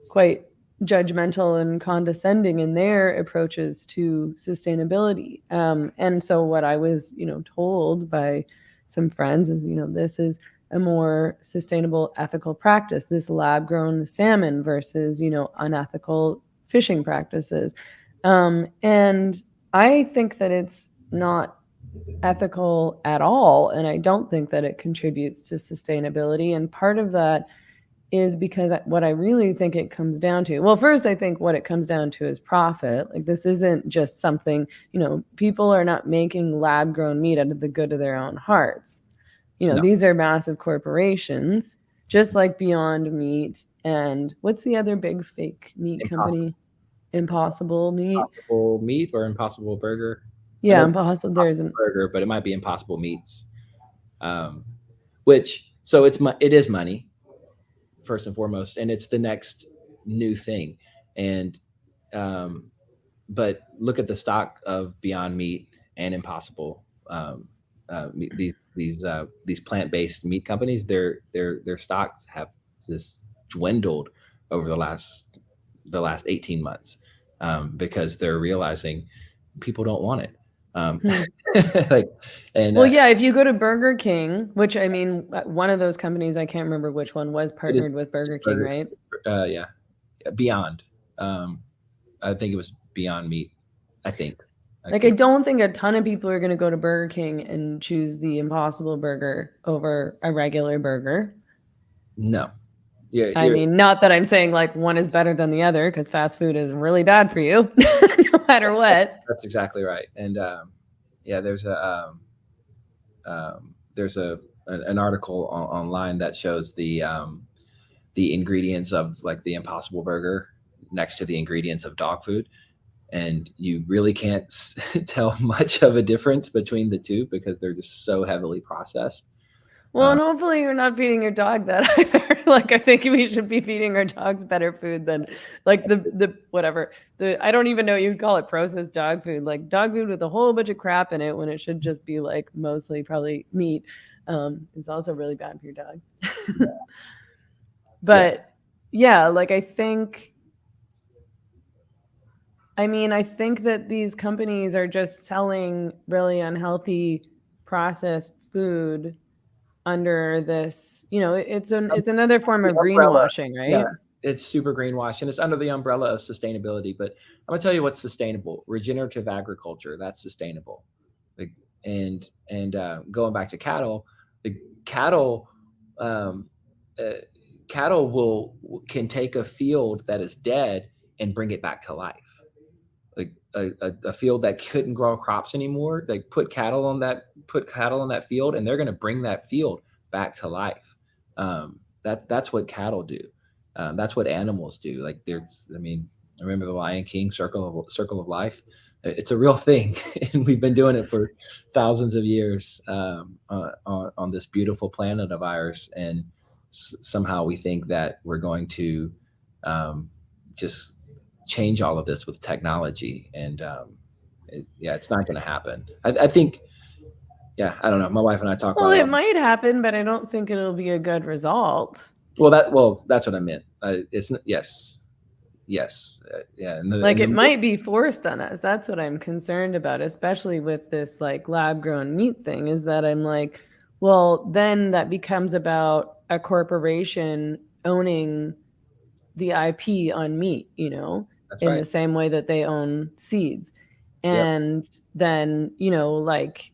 quite judgmental and condescending in their approaches to sustainability. And so what I was, told by some friends is, this is a more sustainable, ethical practice, this lab grown salmon versus, unethical fishing practices. And I think that it's not ethical at all. And I don't think that it contributes to sustainability. And part of that is because what I really think it comes down to, well, first, I think what it comes down to is profit. Like, this isn't just something, people are not making lab grown meat out of the good of their own hearts. No. These are massive corporations, just like Beyond Meat. And what's the other big fake meat company? Impossible Meat. Impossible Meat or Impossible Burger. I Yeah, know Impossible. There's Impossible Burger, but it might be Impossible Meats. Which, so it is money first and foremost, and it's the next new thing. And but look at the stock of Beyond Meat and Impossible. These plant-based meat companies, their stocks have just dwindled over the last 18 months, because they're realizing people don't want it. Like, and well, yeah, if you go to Burger King, which I mean, one of those companies, I can't remember which one was partnered with Burger King, right? Yeah, Beyond. I think it was Beyond Meat. I think. Like, I don't think a ton of people are going to go to Burger King and choose the Impossible Burger over a regular burger. No. Yeah, I mean, not that I'm saying like one is better than the other, because fast food is really bad for you, no matter what. That's exactly right. And yeah, there's an article online that shows the ingredients of like the Impossible Burger next to the ingredients of dog food, and you really can't tell much of a difference between the two because they're just so heavily processed. Well, and hopefully you're not feeding your dog that either. Like, I think we should be feeding our dogs better food than like the whatever. I don't even know what you'd call it, processed dog food. Like dog food with a whole bunch of crap in it when it should just be like mostly probably meat. It's also really bad for your dog. But yeah, like I think that these companies are just selling really unhealthy processed food under this, it's another form of greenwashing, right? Yeah, it's super greenwash, and it's under the umbrella of sustainability. But I'm gonna tell you what's sustainable: regenerative agriculture. That's sustainable. Like, and going back to cattle, the cattle, um, cattle can take a field that is dead and bring it back to life. Like a field that couldn't grow crops anymore. They put cattle on that field, and they're going to bring that field back to life. That's what cattle do. That's what animals do. Like I mean, I remember the Lion King circle of life. It's a real thing, and we've been doing it for thousands of years on this beautiful planet of ours. And somehow we think that we're going to just change all of this with technology, and it's not going to happen. I think, I don't know. My wife and I talk Well, about it it. might happen, but I don't think it'll be a good result. Well, that's what I meant. It's yes, yeah. Like it might be forced on us. That's what I'm concerned about, especially with this like lab grown meat thing, is that I'm like, well, then that becomes about a corporation owning the IP on meat, That's in right. the same way that they own seeds. Yep. And then, like,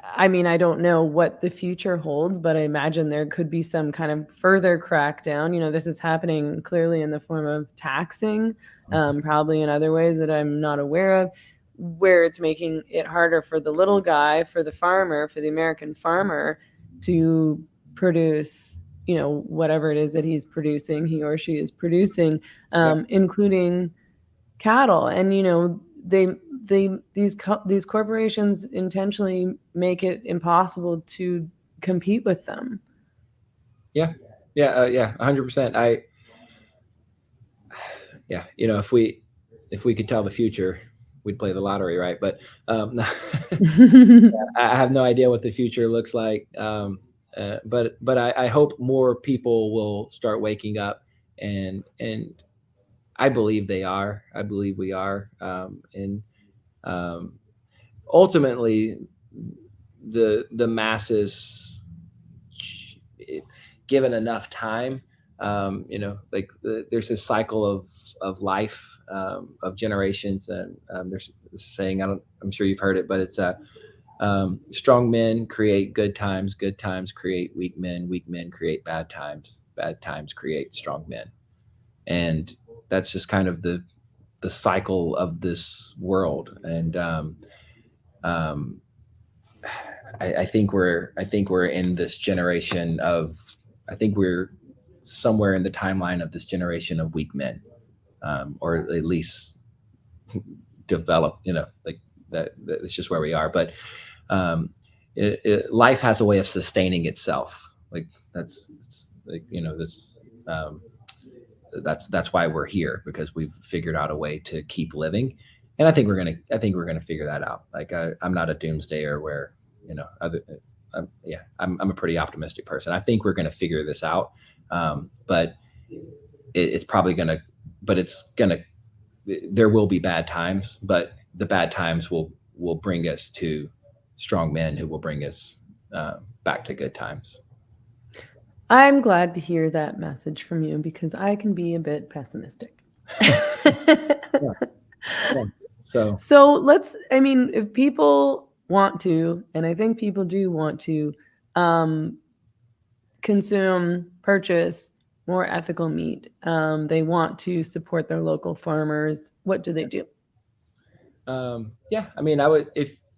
I mean, I don't know what the future holds, but I imagine there could be some kind of further crackdown. This is happening clearly in the form of taxing, probably in other ways that I'm not aware of, where it's making it harder for the little guy, for the farmer, for the American farmer to produce, whatever it is that he or she is producing, including cattle. And these corporations intentionally make it impossible to compete with them. Yeah, 100%. If we could tell the future, we'd play the lottery, right? But I have no idea what the future looks like. But I hope more people will start waking up, and I believe they are. I believe we are. And ultimately, the masses, given enough time, like there's this cycle of life, of generations, and there's this saying, I'm sure you've heard it, but it's strong men create good times create weak men create bad times create strong men. And that's just kind of the cycle of this world. And I think we're in this generation of, I think we're somewhere in the timeline of this generation of weak men, or at least develop, like that's just where we are. But life has a way of sustaining itself. Like that's like, this, that's why we're here, because we've figured out a way to keep living. And I think we're gonna figure that out. Like I'm not a doomsdayer where, I'm a pretty optimistic person. I think we're gonna figure this out. But it's probably gonna, there will be bad times, but the bad times will bring us to strong men who will bring us back to good times. I'm glad to hear that message from you, because I can be a bit pessimistic. Yeah. So if people want to, and I think people do want to, purchase more ethical meat, they want to support their local farmers, what do they do? I mean, I would,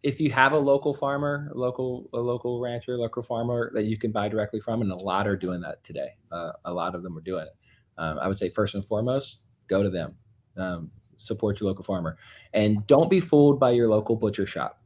if you have a local farmer, a local rancher, local farmer that you can buy directly from, and a lot are doing that today. A lot of them are doing it. I would say first and foremost, go to them. Support your local farmer, and don't be fooled by your local butcher shop.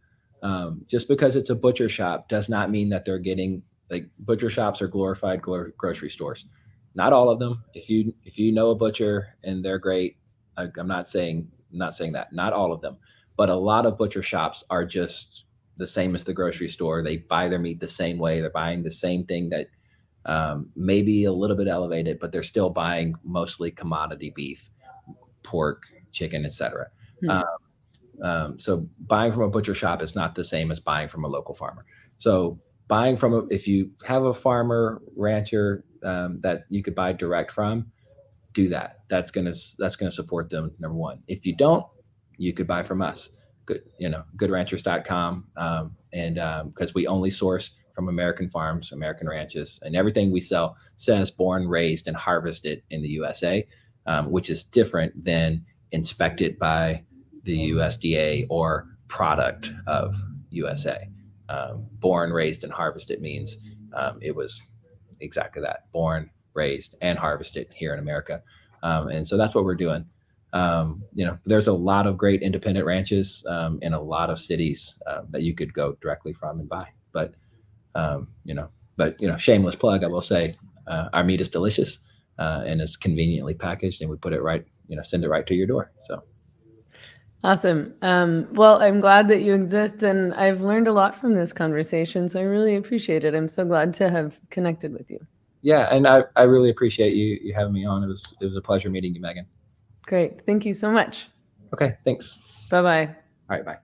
Just because it's a butcher shop does not mean that they're getting, like, butcher shops are glorified grocery stores. Not all of them. If you know a butcher and they're great, I'm not saying that. Not all of them. But a lot of butcher shops are just the same as the grocery store. They buy their meat the same way. They're buying the same thing that maybe a little bit elevated, but they're still buying mostly commodity beef, pork, chicken, etc. So buying from a butcher shop is not the same as buying from a local farmer. So if you have a farmer, rancher that you could buy direct from, do that. That's gonna support them, number one. If you don't, you could buy from us. Goodranchers.com, and because we only source from American farms, American ranches, and everything we sell says born, raised, and harvested in the USA, which is different than inspected by the USDA or product of USA. Born, raised, and harvested means it was exactly that: born, raised, and harvested here in America. And so that's what we're doing. There's a lot of great independent ranches in a lot of cities that you could go directly from and buy. But shameless plug, I will say, our meat is delicious and it's conveniently packaged, and we put it right, send it right to your door. So. Awesome. Well, I'm glad that you exist, and I've learned a lot from this conversation, so I really appreciate it. I'm so glad to have connected with you. Yeah, and I really appreciate you having me on. It was a pleasure meeting you, Megan. Great. Thank you so much. Okay, thanks. Bye-bye. All right, bye.